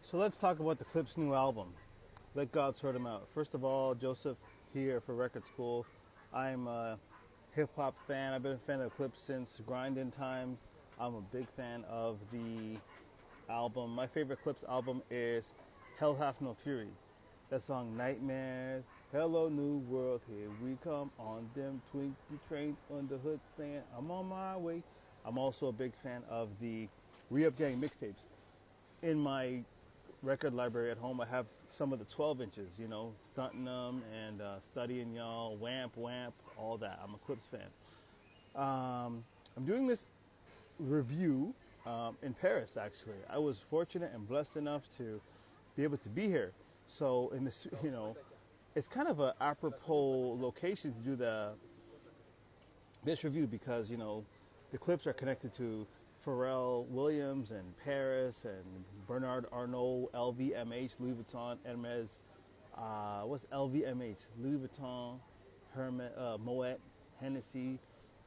So let's talk about the Clipse new album. Let God sort him out. First of all, Joseph here for Record School. I'm a hip hop fan. I've been a fan of the Clipse since grinding times. I'm a big fan of the album. My favorite Clipse album is Hell Hath No Fury. That song Nightmares. Hello New World, here we come on them Twinkie trains on the hood saying I'm on my way. I'm also a big fan of the Re-Up Gang mixtapes. In my record library at home, I have some of the 12 inches, stunting them and studying y'all, wamp, wamp, all that. I'm a Clipse fan. I'm doing this review in Paris, actually. I was fortunate and blessed enough to be able to be here. So, in this, it's kind of a apropos location to do this review because, the Clipse are connected to Pharrell Williams and Paris and Bernard Arnault, LVMH, Louis Vuitton, Hermes. What's LVMH? Louis Vuitton, Hermes, Moet, Hennessy,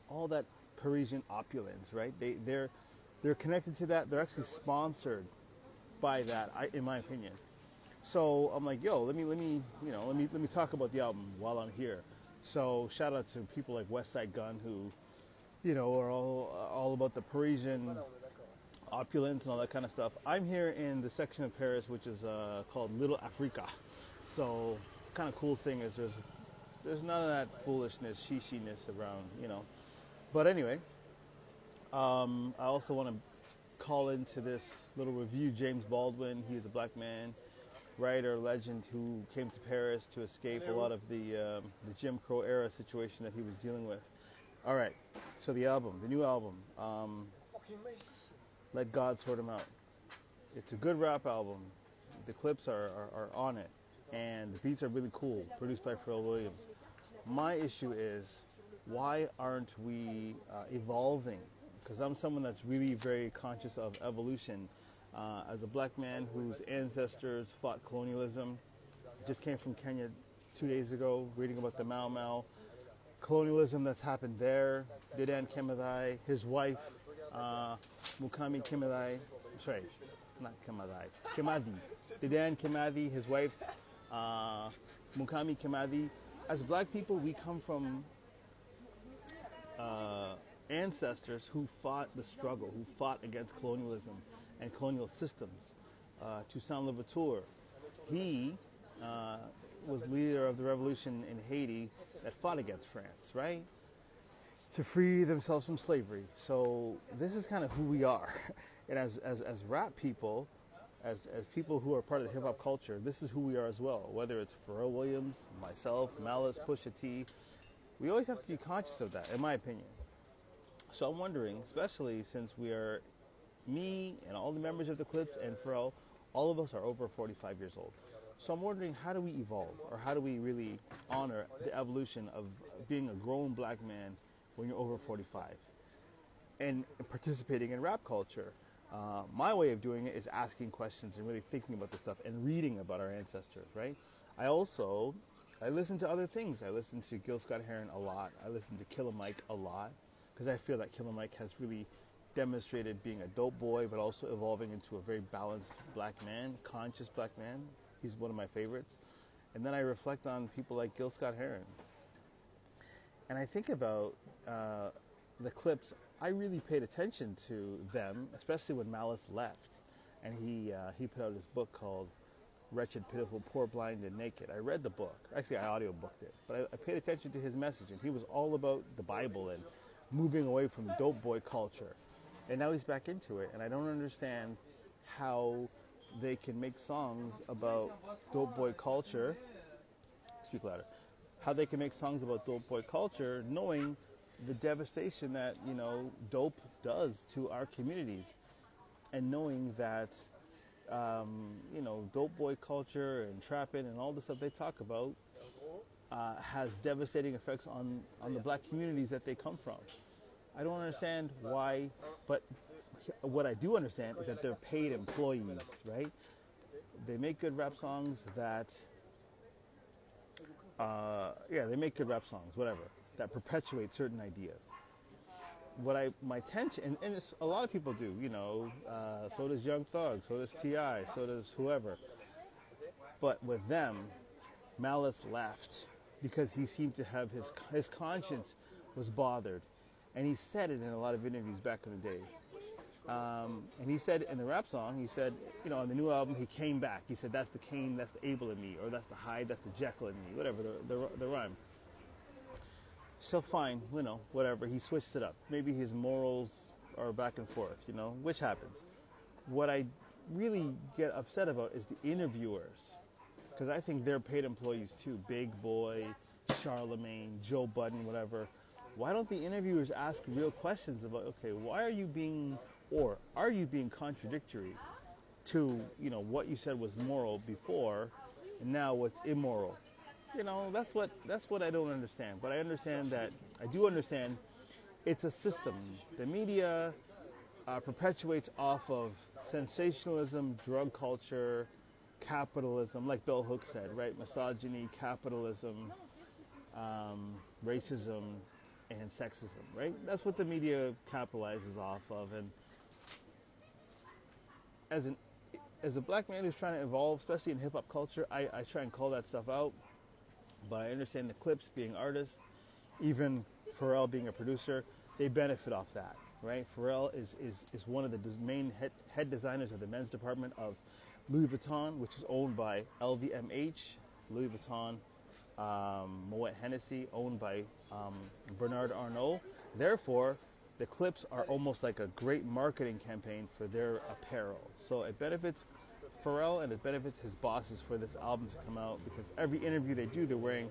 all that Parisian opulence, right? They're connected to that. They're actually sponsored by that, in my opinion. So I'm like, yo, let me talk about the album while I'm here. So shout out to people like West Side Gun who, are all about the Parisian opulence and all that kind of stuff. I'm here in the section of Paris which is called Little Africa. So kind of cool thing is there's none of that foolishness, shishiness around, But anyway, I also want to call into this little review James Baldwin. He's a black man, writer, legend who came to Paris to escape a lot of the Jim Crow era situation that he was dealing with. All right, so the new album, Let God Sort Him Out. It's a good rap album. The Clipse are on it, and the beats are really cool, produced by Pharrell Williams. My issue is, why aren't we evolving? Because I'm someone that's really very conscious of evolution. As a black man whose ancestors fought colonialism, just came from Kenya 2 days ago, reading about the Mau Mau colonialism that's happened there. Dedan Kimathi, his wife, Mukami Kimathi, sorry, not Kimathi, Kimathi. Dedan Kimathi, his wife, Mukami Kimathi. As black people, we come from ancestors who fought the struggle, who fought against colonialism and colonial systems. Toussaint Louverture, he was leader of the revolution in Haiti that fought against France, right? To free themselves from slavery. So this is kind of who we are. And as rap people, as people who are part of the hip hop culture, this is who we are as well. Whether it's Pharrell Williams, myself, Malice, Pusha T, we always have to be conscious of that, in my opinion. So I'm wondering, especially since we are, me and all the members of the Clipse and Pharrell, all of us are over 45 years old. So I'm wondering, how do we evolve, or how do we really honor the evolution of being a grown black man when you're over 45 and participating in rap culture? My way of doing it is asking questions and really thinking about this stuff and reading about our ancestors, right? I listen to other things. I listen to Gil ScottHerren a lot. I listen to Killer Mike a lot because I feel that Killer Mike has really demonstrated being a dope boy, but also evolving into a very balanced black man, conscious black man. He's one of my favorites. And then I reflect on people like Gil ScottHerren. And I think about the Clipse. I really paid attention to them, especially when Malice left. And he put out his book called Wretched, Pitiful, Poor, Blind, and Naked. I read the book. Actually, I audiobooked it. But I paid attention to his message. And he was all about the Bible and moving away from dope boy culture. And now he's back into it. And I don't understand how they can make songs about dope boy culture. Speak louder. How they can make songs about dope boy culture knowing the devastation that, dope does to our communities. And knowing that, dope boy culture and trapping and all the stuff they talk about has devastating effects on the black communities that they come from. I don't understand why, but what I do understand is that they're paid employees, right? They make good rap songs that, they make good rap songs, whatever, that perpetuate certain ideas. my tension, and it's, a lot of people do, so does Young Thug, so does T.I., so does whoever. But with them, Malice left because he seemed to have his conscience was bothered. And he said it in a lot of interviews back in the day. And he said in the rap song, he said, on the new album, he came back. He said, that's the Cain, that's the Abel in me, or that's the Hyde, that's the Jekyll in me, whatever, the rhyme. So fine, whatever, he switched it up. Maybe his morals are back and forth, which happens. What I really get upset about is the interviewers, because I think they're paid employees too. Big Boy, Charlemagne, Joe Budden, whatever. Why don't the interviewers ask real questions about, okay, why are you being contradictory to, what you said was moral before, and now what's immoral? That's what I don't understand. But I do understand it's a system. The media perpetuates off of sensationalism, drug culture, capitalism, like Bell Hooks said, right? Misogyny, capitalism, racism, and sexism, right? That's what the media capitalizes off of. And as a black man who's trying to evolve, especially in hip-hop culture, I try and call that stuff out. But I understand the Clipse being artists, even Pharrell being a producer, they benefit off that, right? Pharrell is one of the main head designers of the men's department of Louis Vuitton, which is owned by LVMH, Louis Vuitton, Moet Hennessy, owned by Bernard Arnault. Therefore, the Clipse are almost like a great marketing campaign for their apparel. So it benefits Pharrell and it benefits his bosses for this album to come out, because every interview they do, they're wearing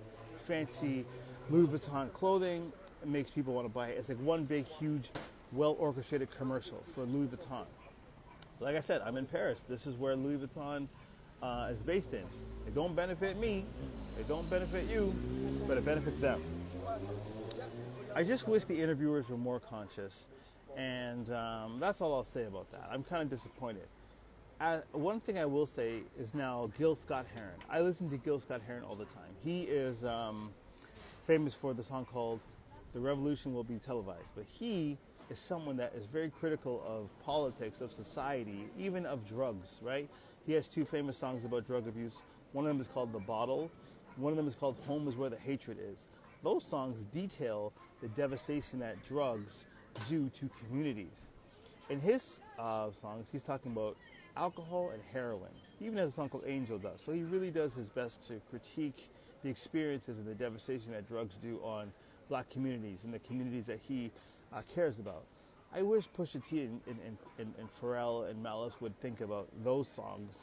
fancy Louis Vuitton clothing. It makes people want to buy it. It's like one big, huge, well-orchestrated commercial for Louis Vuitton. Like I said, I'm in Paris. This is where Louis Vuitton is based in. It don't benefit me, it don't benefit you, but it benefits them. I just wish the interviewers were more conscious, and that's all I'll say about that. I'm kind of disappointed. One thing I will say is now Gil ScottHerren. I listen to Gil ScottHerren all the time. He is famous for the song called "The Revolution Will Be Televised," but he is someone that is very critical of politics, of society, even of drugs, right? He has two famous songs about drug abuse. One of them is called "The Bottle." One of them is called "Home Is Where the Hatred Is." Those songs detail the devastation that drugs do to communities. In his songs, he's talking about alcohol and heroin. He even has a song called "Angel Dust." So he really does his best to critique the experiences and the devastation that drugs do on black communities and the communities that he cares about. I wish Pusha T and Pharrell and Malice would think about those songs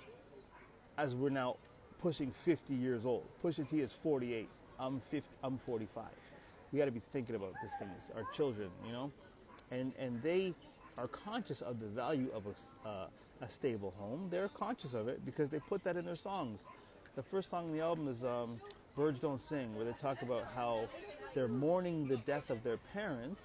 as we're now pushing 50 years old. Pusha T is 48. I'm 45. We got to be thinking about these things. Our children, and they are conscious of the value of a stable home. They're conscious of it because they put that in their songs. The first song on the album is "Birds Don't Sing," where they talk about how they're mourning the death of their parents.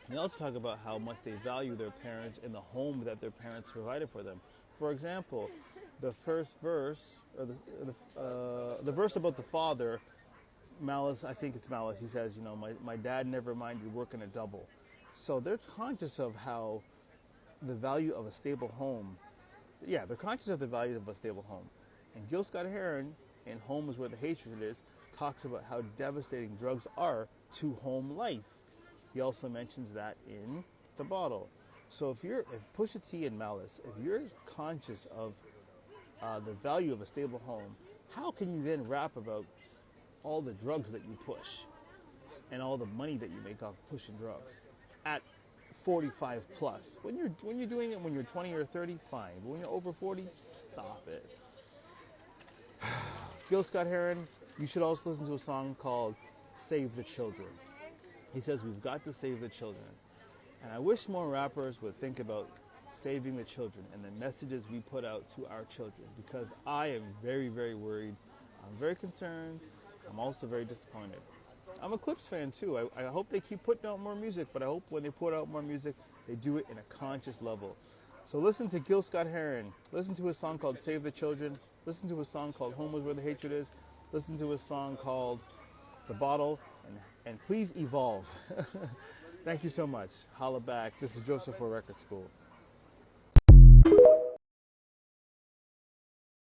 They also talk about how much they value their parents and the home that their parents provided for them. For example, the first verse, or the verse about the father, Malice, I think it's Malice, he says, my dad never minded working a double. So they're conscious of how the value of a stable home, they're conscious of the value of a stable home. And Gil ScottHerren, in "Home Is Where the Hatred Is," talks about how devastating drugs are to home life. He also mentions that in "The Bottle." So if Pusha T and Malice, if you're conscious of the value of a stable home, how can you then rap about all the drugs that you push and all the money that you make off pushing drugs at 45 plus? When you're doing it when you're 20 or 30, fine. But when you're over 40, stop it. Gil ScottHerren, you should also listen to a song called "Save the Children." He says we've got to save the children. And I wish more rappers would think about saving the children and the messages we put out to our children, because I am very, very worried. I'm very concerned. I'm also very disappointed. I'm a Clipse fan too. I hope they keep putting out more music, but I hope when they put out more music, they do it in a conscious level. So listen to Gil ScottHerren. Listen to his song called "Save the Children." Listen to his song called "Home Is Where the Hatred Is." Listen to his song called "The Bottle," and please evolve. Thank you so much. Holla back. This is Joseph for Record School.